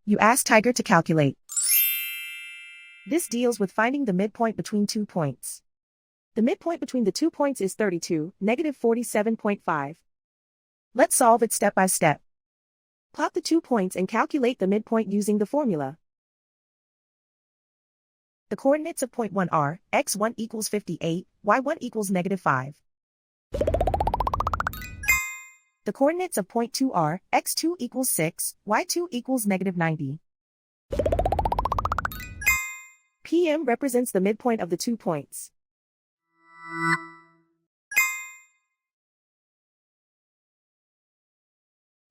You ask Tiger to calculate. This deals with finding the midpoint between 2 points. The midpoint between the 2 points is 32, negative 47.5. Let's solve it step by step. Plot the 2 points and calculate the midpoint using the formula. The coordinates of point 1 are, x1 equals 58, y1 equals negative 5. The coordinates of point 2 are, x2 equals 6, y2 equals negative 90. PM represents the midpoint of the 2 points.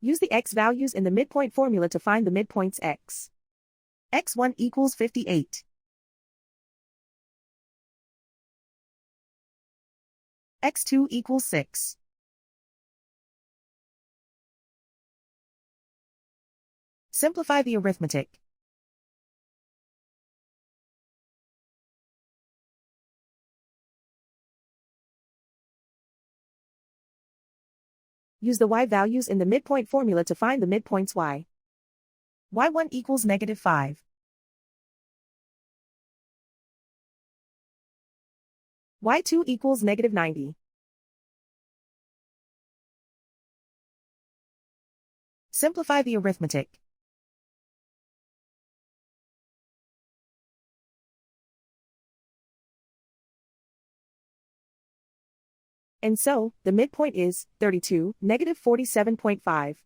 Use the x values in the midpoint formula to find the midpoints x. x1 equals 58. x2 equals 6. Simplify the arithmetic. Use the y values in the midpoint formula to find the midpoints y. y1 equals negative 5. y2 equals negative 90. Simplify the arithmetic. And so, the midpoint is 32, negative 47.5.